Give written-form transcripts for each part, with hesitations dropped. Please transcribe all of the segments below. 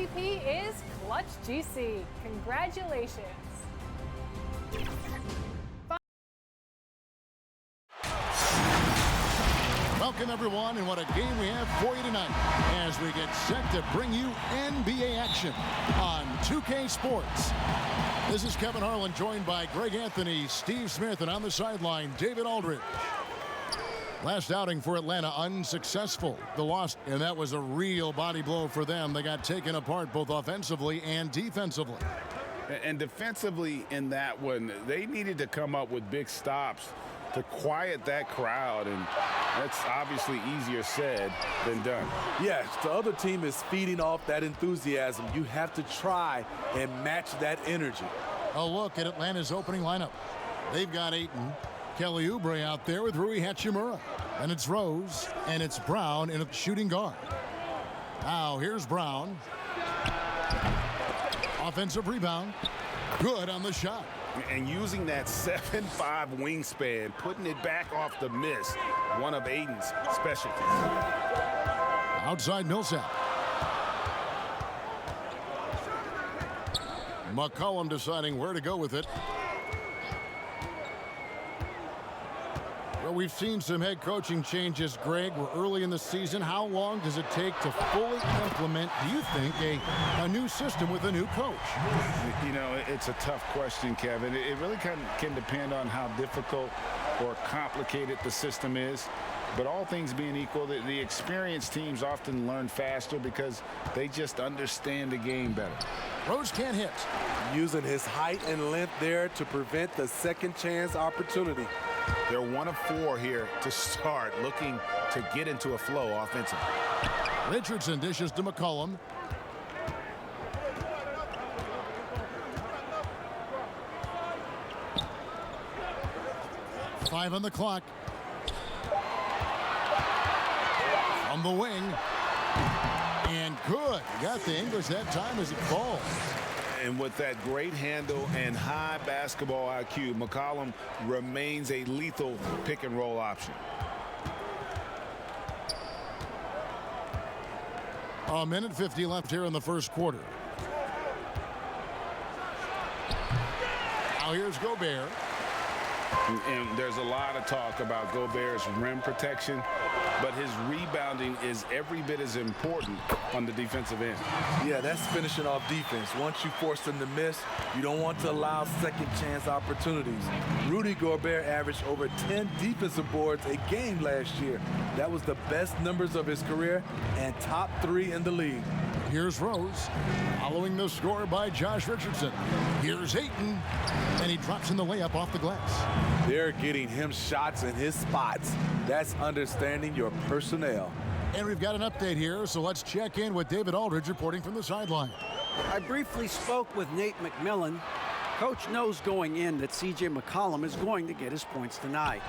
MVP is Clutch GC. Congratulations. Welcome, everyone, and what a game we have for you tonight as we get set to bring you NBA action on 2K Sports. This is Kevin Harlan, joined by Greg Anthony, Steve Smith, and on the sideline, David Aldridge. Last outing for Atlanta, unsuccessful. The loss, and that was a real body blow for them. They got taken apart both offensively and defensively. And defensively in that one, they needed to come up with big stops to quiet that crowd, and that's obviously easier said than done. Yes, the other team is feeding off that enthusiasm. You have to try and match that energy. A look at Atlanta's opening lineup. They've got Ayton, Kelly Oubre out there with Rui Hachimura. And it's Rose, and it's Brown in a shooting guard. Now here's Brown. Offensive rebound. Good on the shot. And using that 7'5" wingspan, putting it back off the miss, one of Ayton's specialties. Outside Millsap. McCollum deciding where to go with it. Well, we've seen some head coaching changes, Greg. We're early in the season. How long does it take to fully implement, do you think, a new system with a new coach? You know, it's a tough question, Kevin. It really can depend on how difficult or complicated the system is. But all things being equal, the experienced teams often learn faster because they just understand the game better. Rose can't hit. Using his height and length there to prevent the second chance opportunity. They're 1 of 4 here to start, looking to get into a flow offensively. Richardson dishes to McCollum. Five on the clock. From the wing. And good. Got the English that time as it falls. And with that great handle and high basketball IQ, McCollum remains a lethal pick-and-roll option. A minute 50 left here in the first quarter. Now here's Gobert. And there's a lot of talk about Gobert's rim protection, but his rebounding is every bit as important on the defensive end. Yeah, that's finishing off defense. Once you force them to miss, you don't want to allow second chance opportunities. Rudy Gobert averaged over 10 defensive boards a game last year. That was the best numbers of his career and top 3 in the league. Here's Rose, following the score by Josh Richardson. Here's Ayton, and he drops in the layup off the glass. They're getting him shots in his spots. That's understanding your personnel. And we've got an update here, so let's check in with David Aldridge reporting from the sideline. I briefly spoke with Nate McMillan. Coach knows going in that C.J. McCollum is going to get his points tonight.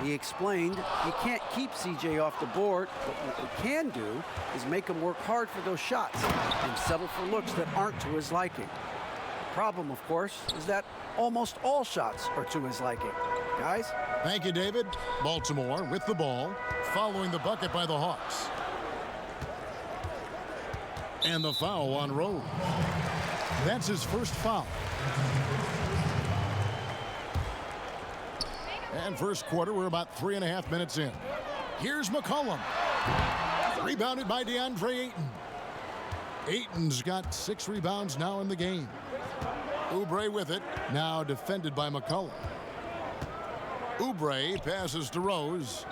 He explained he can't keep C.J. off the board, but what we can do is make him work hard for those shots and settle for looks that aren't to his liking. The problem, of course, is that almost all shots are to his liking. Guys? Thank you, David. Baltimore with the ball, following the bucket by the Hawks. And the foul on Rose. That's his first foul. And first quarter, we're about 3.5 minutes in. Here's McCollum. Rebounded by DeAndre Ayton. Ayton's got 6 rebounds now in the game. Oubre with it, now defended by McCollum. Oubre passes to Rose.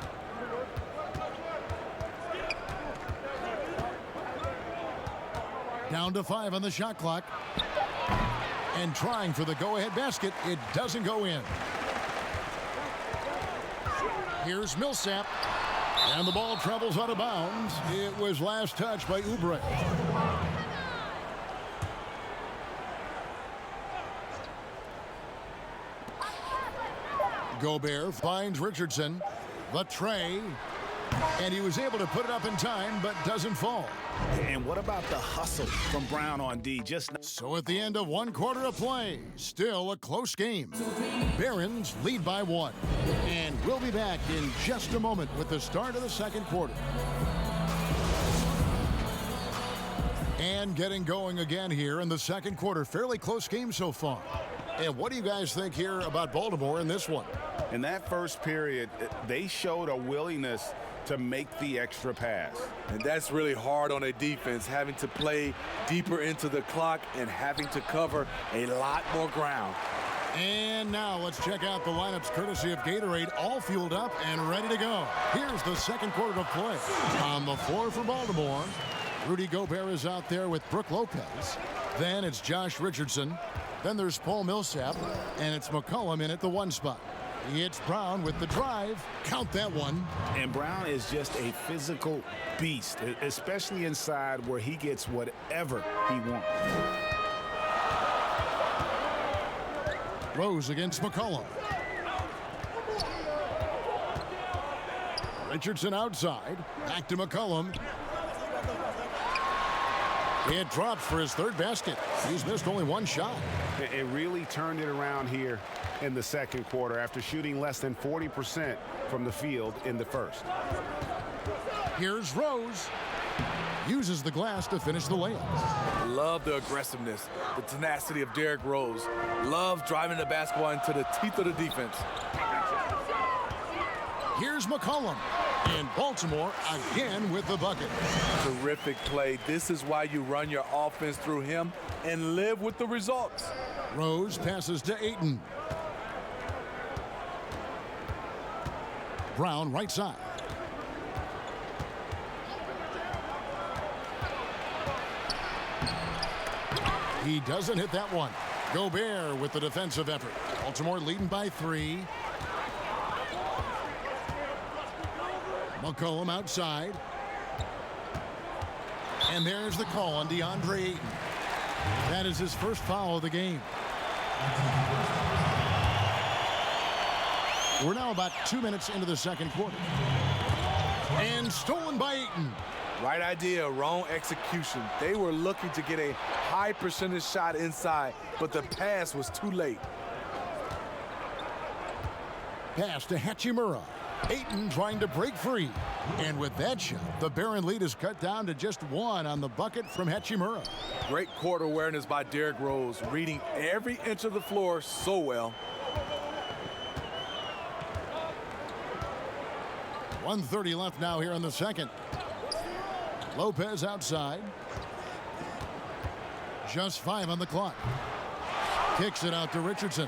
Down to 5 on the shot clock. And trying for the go-ahead basket. It doesn't go in. Here's Millsap. And the ball travels out of bounds. It was last touched by Oubre. Gobert finds Richardson. The tray. And he was able to put it up in time, but doesn't fall. And what about the hustle from Brown on D? So at the end of 1 quarter of play, still a close game. Barons lead by 1. And we'll be back in just a moment with the start of the second quarter. And getting going again here in the second quarter. Fairly close game so far. And what do you guys think here about Baltimore in this one? In that first period, they showed a willingness to make the extra pass. And that's really hard on a defense, having to play deeper into the clock and having to cover a lot more ground. And now let's check out the lineups courtesy of Gatorade, all fueled up and ready to go. Here's the second quarter of play. On the floor for Baltimore, Rudy Gobert is out there with Brook Lopez. Then it's Josh Richardson. Then there's Paul Millsap, and it's McCollum in at the 1 spot. It's Brown with the drive. Count that one. And Brown is just a physical beast, especially inside where he gets whatever he wants. Rose against McCollum. Richardson outside. Back to McCollum. It drops for his third basket. He's missed only one shot. It really turned it around here in the second quarter after shooting less than 40% from the field in the first. Here's Rose. Uses the glass to finish the layup. Love the aggressiveness, the tenacity of Derrick Rose. Love driving the basketball into the teeth of the defense. Here's McCollum. And Baltimore again with the bucket. Terrific play. This is why you run your offense through him and live with the results. Rose passes to Ayton. Brown right side. He doesn't hit that one. Gobert with the defensive effort. Baltimore leading by 3. McCollum outside. And there's the call on DeAndre Ayton. That is his first foul of the game. We're now about 2 minutes into the second quarter. And stolen by Ayton. Right idea, wrong execution. They were looking to get a high percentage shot inside, but the pass was too late. Pass to Hachimura. Ayton trying to break free. And with that shot, the Barron lead is cut down to just 1 on the bucket from Hachimura. Great court awareness by Derrick Rose, reading every inch of the floor so well. 1:30 left now here in the second. Lopez outside. Just 5 on the clock. Kicks it out to Richardson.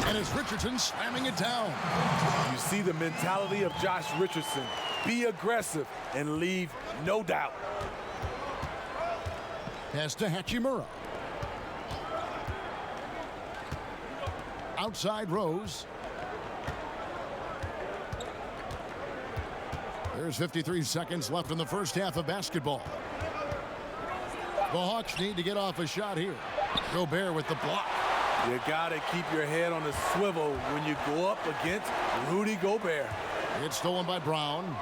And it's Richardson slamming it down. You see the mentality of Josh Richardson. Be aggressive and leave no doubt. Pass to Hachimura. Outside Rose. There's 53 seconds left in the first half of basketball. The Hawks need to get off a shot here. Gobert with the block. You gotta keep your head on the swivel when you go up against Rudy Gobert. It's stolen by Brown.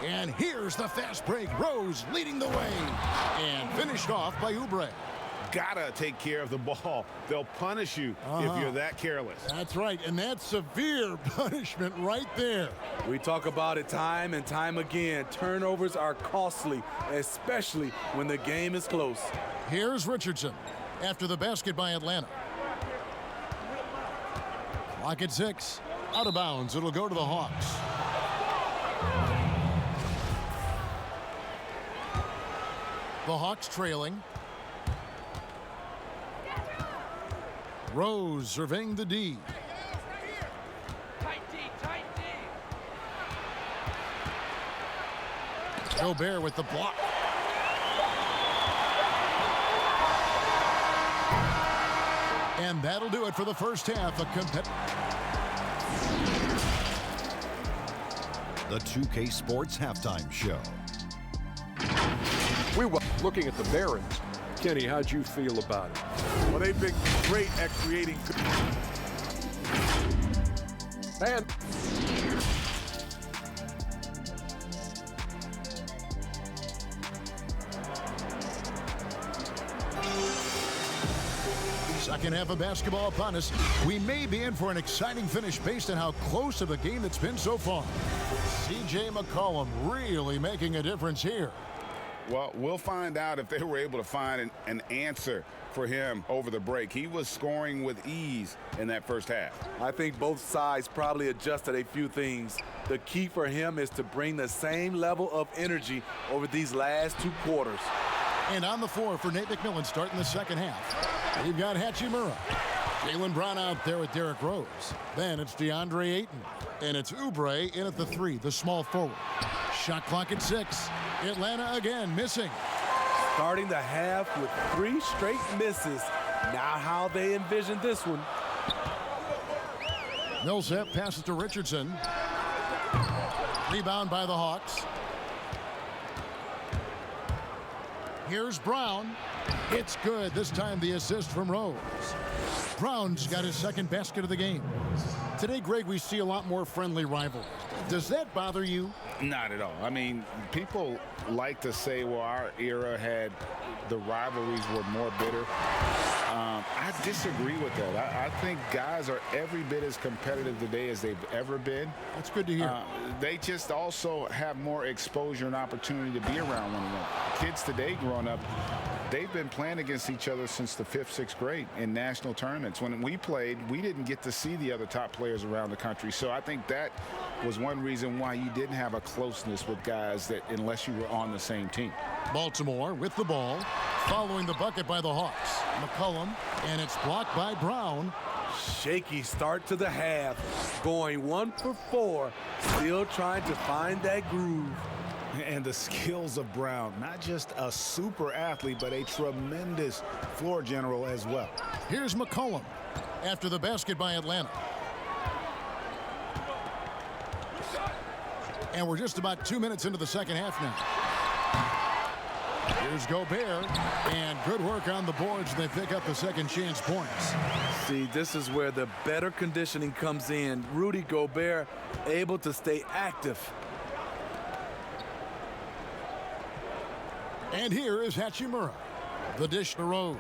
And here's the fast break. Rose leading the way. And finished off by Oubre. Gotta take care of the ball. They'll punish you if you're that careless. That's right, and that's severe punishment right there. We talk about it time and time again. Turnovers are costly, especially when the game is close. Here's Richardson after the basket by Atlanta. Clock at 6. Out of bounds. It'll go to the Hawks. The Hawks trailing. Rose surveying the D. Tight D, tight D. Gobert with the block. And that'll do it for the first half. The 2K Sports Halftime Show. We were looking at the Barons. Kenny, how'd you feel about it? Well, they've been great at creating. And Second half of basketball upon us. We may be in for an exciting finish based on how close of a game it's been so far. C.J. McCollum really making a difference here. Well, we'll find out if they were able to find an answer for him over the break. He was scoring with ease in that first half. I think both sides probably adjusted a few things. The key for him is to bring the same level of energy over these last 2 quarters. And on the floor for Nate McMillan starting the second half. We've got Hachimura. Jaylen Brown out there with Derrick Rose. Then it's DeAndre Ayton. And it's Oubre in at the 3, the small forward. Shot clock at 6. Atlanta again missing. Starting the half with 3 straight misses. Not how they envisioned this one. Millsap passes to Richardson. Rebound by the Hawks. Here's Brown. It's good. This time the assist from Rose. Brown's got his second basket of the game. Today, Greg, we see a lot more friendly rivalries. Does that bother you? Not at all. I mean, people like to say, well, our era had the rivalries were more bitter. I disagree with that. I think guys are every bit as competitive today as they've ever been. That's good to hear. They just also have more exposure and opportunity to be around one another. Kids today growing up, they've been playing against each other since the 5th, 6th grade in national tournaments. When we played, we didn't get to see the other top players around the country. So I think that was one reason why you didn't have a closeness with guys that unless you were on the same team. Baltimore with the ball, following the bucket by the Hawks. McCollum, and it's blocked by Brown. Shaky start to the half. Going 1 for 4. Still trying to find that groove. And the skills of Brown, not just a super athlete, but a tremendous floor general as well. Here's McCollum after the basket by Atlanta. And we're just about 2 minutes into the second half now. Here's Gobert, and good work on the boards. They pick up the second chance points. See, this is where the better conditioning comes in. Rudy Gobert able to stay active. And here is Hachimura. The dish to Rose.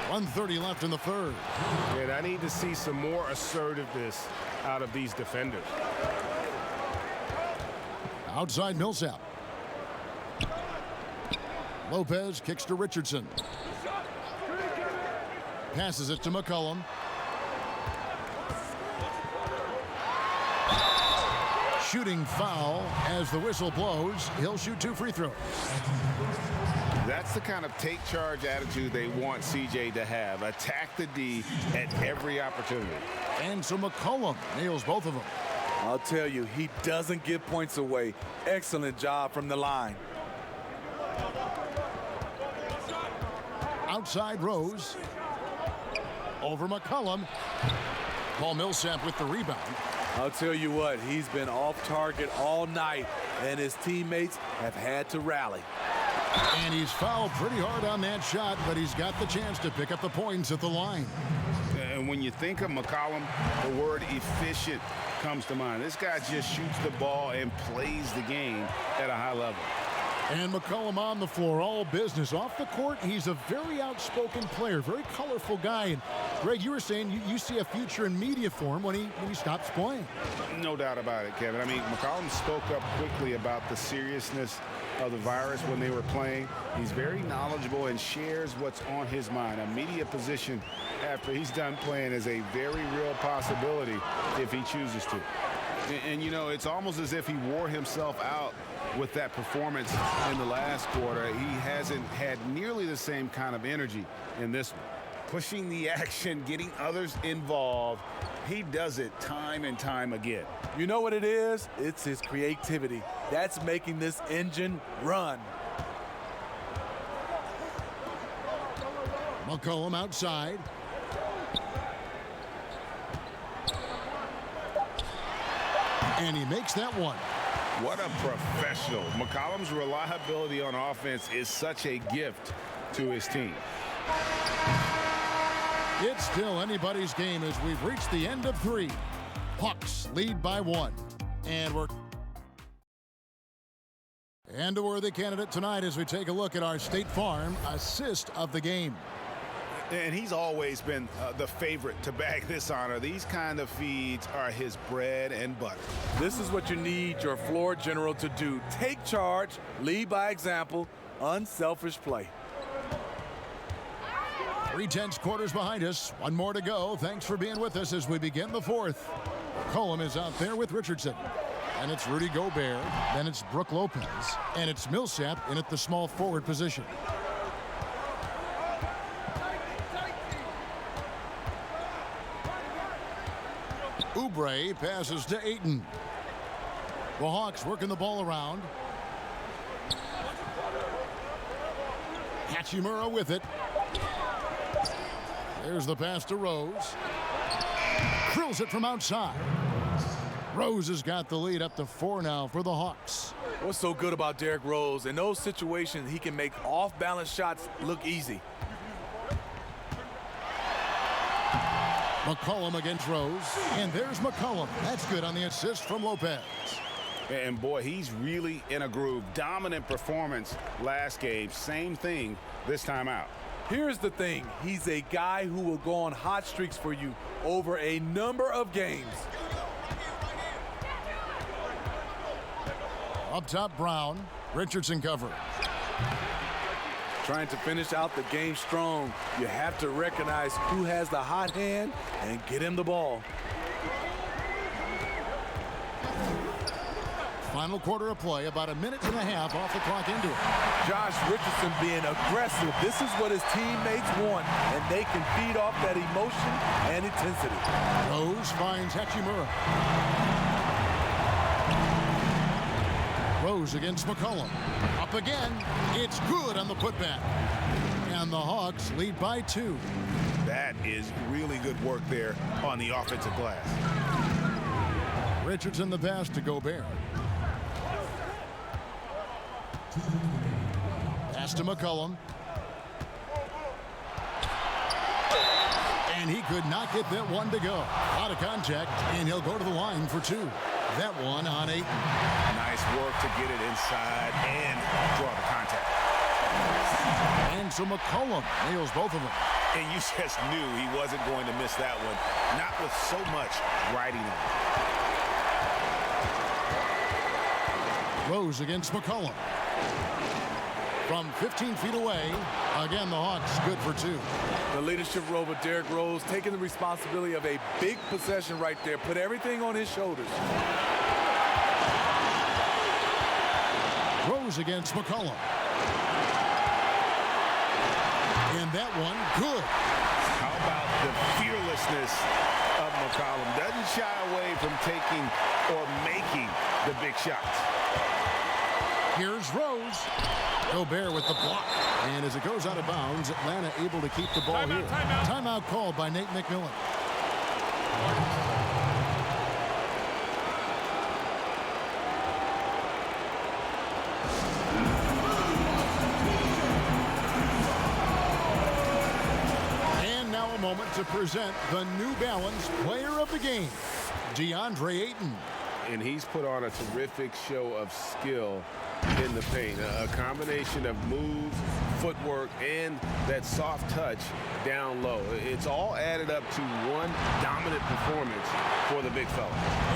.130 left in the third. And I need to see some more assertiveness out of these defenders. Outside Millsap. Lopez kicks to Richardson. Passes it to McCollum. Shooting foul as the whistle blows. He'll shoot 2 free throws. That's the kind of take charge attitude they want CJ to have. Attack the D at every opportunity. And so McCollum nails both of them. I'll tell you, he doesn't give points away. Excellent job from the line. Outside Rose. Over McCollum. Paul Millsap with the rebound. I'll tell you what, he's been off target all night, and his teammates have had to rally. And he's fouled pretty hard on that shot, but he's got the chance to pick up the points at the line. And when you think of McCollum, the word efficient comes to mind. This guy just shoots the ball and plays the game at a high level. And McCollum on the floor, all business. Off the court, he's a very outspoken player, very colorful guy. And Greg, you were saying you see a future in media for him when he stops playing. No doubt about it, Kevin. I mean, McCollum spoke up quickly about the seriousness of the virus when they were playing. He's very knowledgeable and shares what's on his mind. A media position after he's done playing is a very real possibility if he chooses to. And you know, it's almost as if he wore himself out with that performance in the last quarter. He hasn't had nearly the same kind of energy in this one. Pushing the action, getting others involved. He does it time and time again. You know what it is? It's his creativity. That's making this engine run. McCollum outside. And he makes that one. What a professional. McCollum's reliability on offense is such a gift to his team. It's still anybody's game as we've reached the end of 3. Hawks lead by 1. And a worthy candidate tonight as we take a look at our State Farm assist of the game. And he's always been the favorite to bag this honor. These kind of feeds are his bread and butter. This is what you need your floor general to do. Take charge, lead by example, unselfish play. 3/10 quarters behind us. One more to go. Thanks for being with us as we begin the fourth. McCollum is out there with Richardson. And it's Rudy Gobert. Then it's Brook Lopez. And it's Millsap in at the small forward position. Oubre passes to Ayton. The Hawks working the ball around. Hachimura with it. There's the pass to Rose. Drills it from outside. Rose has got the lead up to 4 now for the Hawks. What's so good about Derrick Rose? In those situations, he can make off-balance shots look easy. McCollum against Rose. And there's McCollum. That's good on the assist from Lopez. And boy, he's really in a groove. Dominant performance last game. Same thing this time out. Here's the thing. He's a guy who will go on hot streaks for you over a number of games. Up top, Brown. Richardson cover. Trying to finish out the game strong, you have to recognize who has the hot hand and get him the ball. Final quarter of play, about a minute and a half off the clock into it. Josh Richardson being aggressive. This is what his teammates want, and they can feed off that emotion and intensity. Rose finds Hachimura. Rose against McCollum. Up again. It's good on the putback. And the Hawks lead by 2. That is really good work there on the offensive glass. Richardson the pass to Gobert. Pass to McCollum. And he could not get that one to go. Out of contact, and he'll go to the line for 2. That one on 8. Nice work to get it inside and draw the contact. And so McCollum nails both of them. And you just knew he wasn't going to miss that one. Not with so much riding on. Rose against McCollum. From 15 feet away, again the Hawks good for 2. The leadership role with Derrick Rose, taking the responsibility of a big possession right there. Put everything on his shoulders. Rose against McCollum. And that one, good. How about the fearlessness of McCollum? Doesn't shy away from taking or making the big shots. Here's Rose. Gobert with the block. And as it goes out of bounds, Atlanta able to keep the ball here. Timeout called by Nate McMillan. And now a moment to present the New Balance Player of the Game, DeAndre Ayton. And he's put on a terrific show of skill in the paint. A combination of moves, footwork, and that soft touch down low. It's all added up to one dominant performance for the big fella.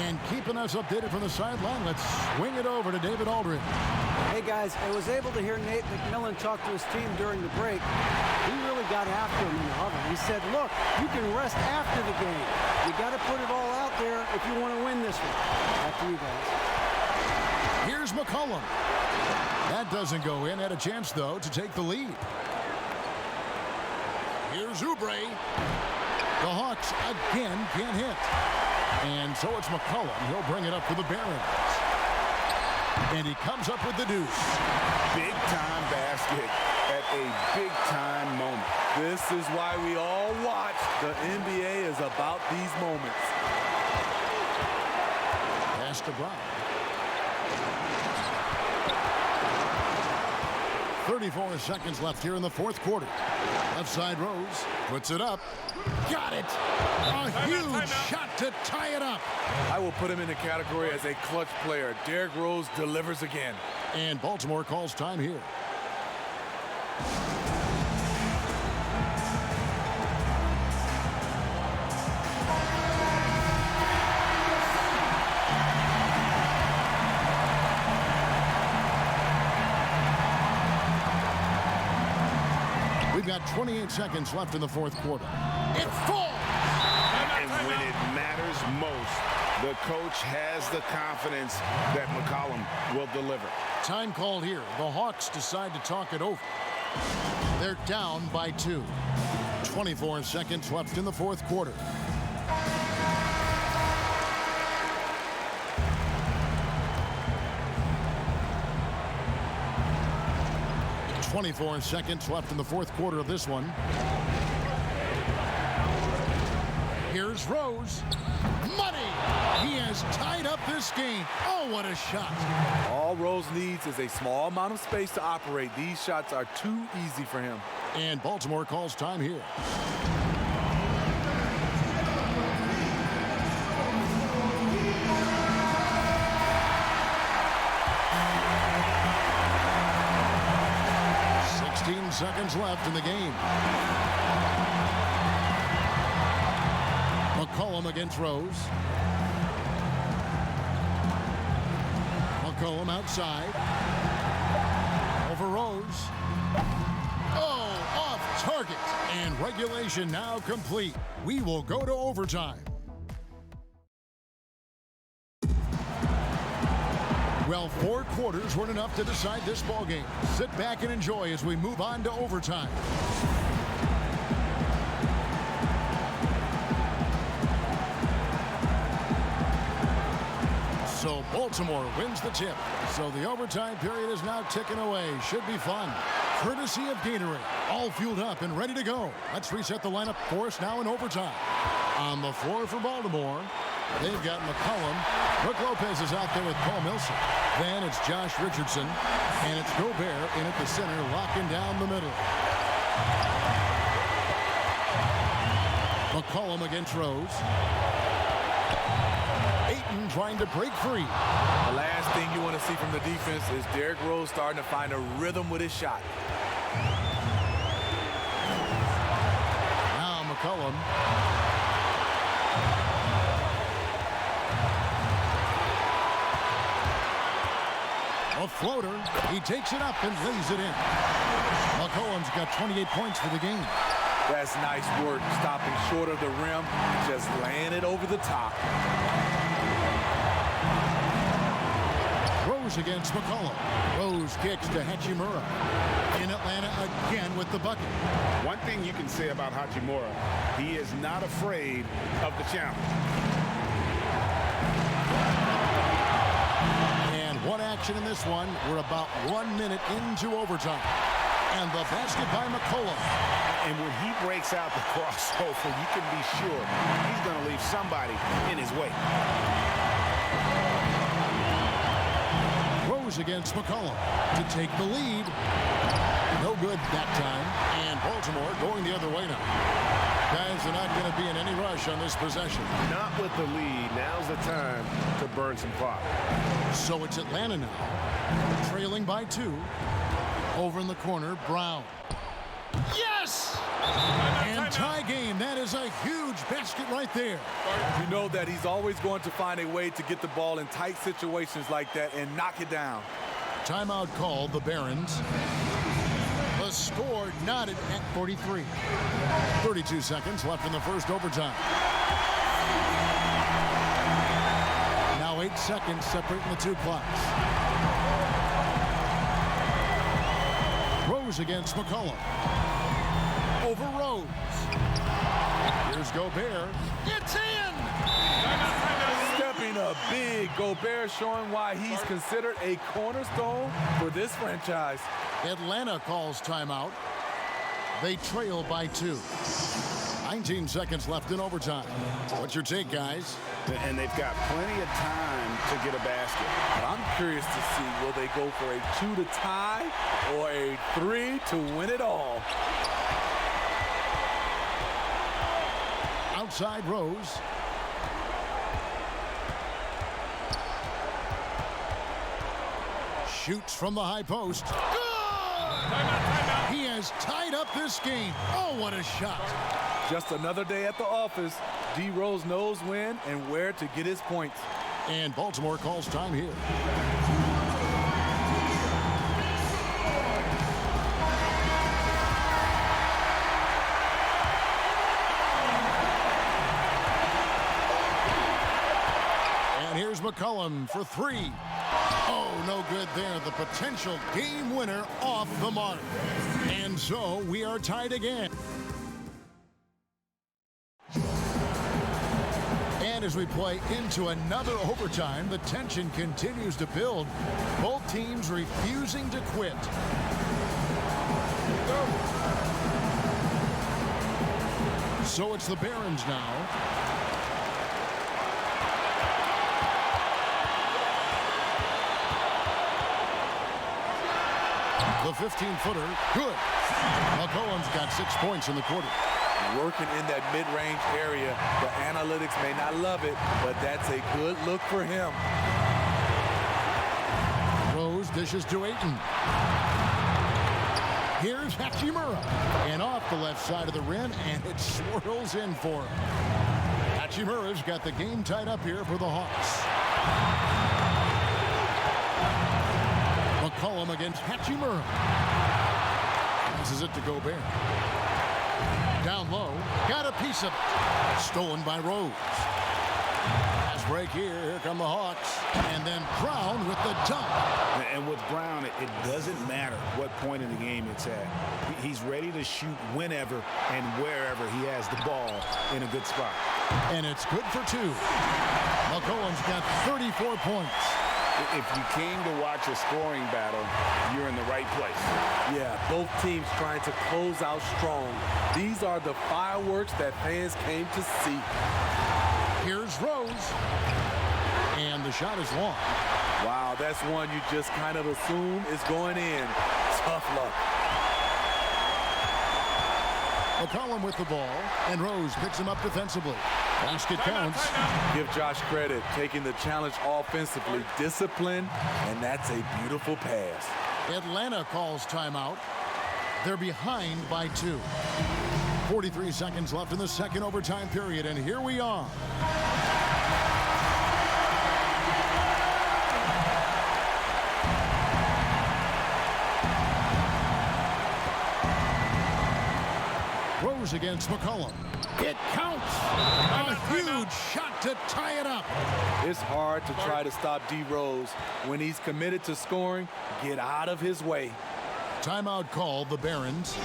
And keeping us updated from the sideline, let's swing it over to David Aldridge. Hey guys, I was able to hear Nate McMillan talk to his team during the break. He really got after him in the huddle. He said, look, you can rest after the game. You got to put it all out there if you want to win this one. Back to you guys. Here's McCollum. That doesn't go in. Had a chance, though, to take the lead. Here's Oubre. The Hawks again can't hit. And so it's McCollum. He'll bring it up for the Barons. And he comes up with the deuce. Big-time basket at a big-time moment. This is why we all watch. The NBA is about these moments. Pass to Brown. 34 seconds left here in the fourth quarter. Left side Rose puts it up. Got it. A huge shot to tie it up. I will put him in the category as a clutch player. Derrick Rose delivers again. And Baltimore calls time here. We've got 28 seconds left in the fourth quarter. It falls! And when it matters most, the coach has the confidence that McCollum will deliver. Time called here. The Hawks decide to talk it over. They're down by 2. 24 seconds left in the fourth quarter. .24 seconds left in the fourth quarter of this one. Here's Rose. Money! He has tied up this game. Oh, what a shot. All Rose needs is a small amount of space to operate. These shots are too easy for him. And Baltimore calls time here. Seconds left in the game. McCollum against Rose. McCollum outside. Over Rose. Oh, off target. And regulation now complete. We will go to overtime. Well, 4 quarters weren't enough to decide this ball game. Sit back and enjoy as we move on to overtime. So Baltimore wins the tip. So the overtime period is now ticking away. Should be fun. Courtesy of Gatorade. All fueled up and ready to go. Let's reset the lineup for us now in overtime. On the floor for Baltimore, they've got McCollum. Brook Lopez is out there with Paul Millsap. Then it's Josh Richardson. And it's Gobert in at the center, locking down the middle. McCollum against Rose. Ayton trying to break free. The last thing you want to see from the defense is Derrick Rose starting to find a rhythm with his shot. Now McCollum. A floater. He takes it up and lays it in. McCollum's got 28 points for the game. That's nice work, stopping short of the rim, just laying it over the top. Rose against McCollum. Rose kicks to Hachimura. In Atlanta again with the bucket. One thing you can say about Hachimura, he is not afraid of the challenge. And one action in this one. We're about 1 minute into overtime. And the basket by McCollum. And when he breaks out the crossover, you can be sure he's going to leave somebody in his way. Rose against McCollum to take the lead. No good that time. And Baltimore going the other way now. Guys are not going to be in any rush on this possession. Not with the lead. Now's the time to burn some clock. So it's Atlanta now, trailing by 2. Over in the corner, Brown. Yes! And tie game. That is a huge basket right there. You know that he's always going to find a way to get the ball in tight situations like that and knock it down. Timeout called, the Barons. The score knotted at 43. 32 seconds left in the first overtime. Now 8 seconds separating the two clocks. Rose against McCollum. Over Rose. Here's Gobert. It's in! Stepping up big. Gobert showing why he's considered a cornerstone for this franchise. Atlanta calls timeout. They trail by 2. 19 seconds left in overtime. What's your take, guys? And they've got plenty of time to get a basket. But I'm curious to see, will they go for a 2 to tie or a 3 to win it all? Outside Rose. Shoots from the high post. He has tied up this game. Oh, what a shot. Just another day at the office. D. Rose knows when and where to get his points. And Baltimore calls time here. And here's McCollum for three. Oh, no good there. The potential game winner off the mark. And so we are tied again. And as we play into another overtime, the tension continues to build. Both teams refusing to quit. So it's the Barons now. The 15-footer, good. McCollum's got 6 points in the quarter. Working in that mid-range area. The analytics may not love it, but that's a good look for him. Rose dishes to Ayton. Here's Hachimura. And off the left side of the rim, and it swirls in for him. Hachimura's got the game tied up here for the Hawks. McCollum against Hachimura. Passes it to Gobert. Down low, got a piece of it. Stolen by Rose. Pass break here come the Hawks. And then Brown with the dunk. And with Brown, it doesn't matter what point in the game it's at. He's ready to shoot whenever and wherever he has the ball in a good spot. And it's good for two. McCollum's got 34 points. If you came to watch a scoring battle, you're in the right place. Yeah, both teams trying to close out strong. These are the fireworks that fans came to see. Here's Rose. And the shot is long. Wow, that's one you just kind of assume is going in. Tough luck. McCollum with the ball, and Rose picks him up defensively. Basket counts. Give Josh credit, taking the challenge offensively, discipline, and that's a beautiful pass. Atlanta calls timeout. They're behind by 2. 43 seconds left in the second overtime period, and here we are. Rose against McCollum. It counts. A huge shot to tie it up. It's hard to try to stop D. Rose. When he's committed to scoring, get out of his way. Timeout called the Barons.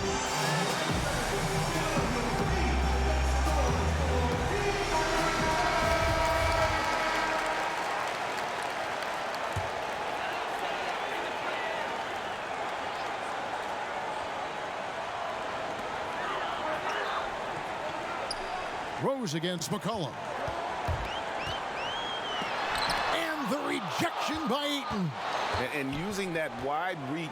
Rose against McCollum. And the rejection by Ayton. And using that wide reach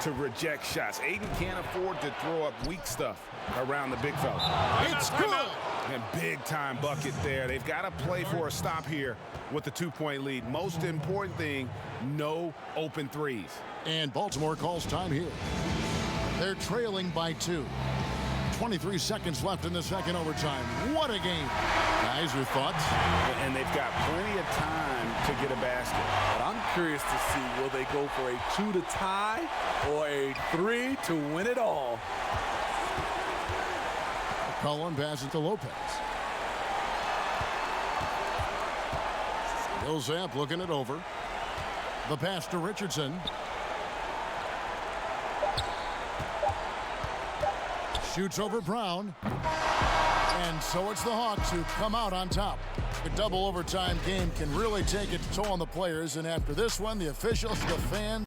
to reject shots. Ayton can't afford to throw up weak stuff around the big fella. It's good. And big-time bucket there. They've got to play for a stop here with the 2-point lead. Most important thing, no open threes. And Baltimore calls time here. They're trailing by 2. 23 seconds left in the second overtime. What a game. Guys, your thoughts? And they've got plenty of time to get a basket. But I'm curious to see, will they go for a 2 to tie or a 3 to win it all? McCollum passes to Lopez. Millsap looking it over. The pass to Richardson. Shoots over Brown. And so it's the Hawks who come out on top. A double overtime game can really take its toll on the players. And after this one, the officials, the fans,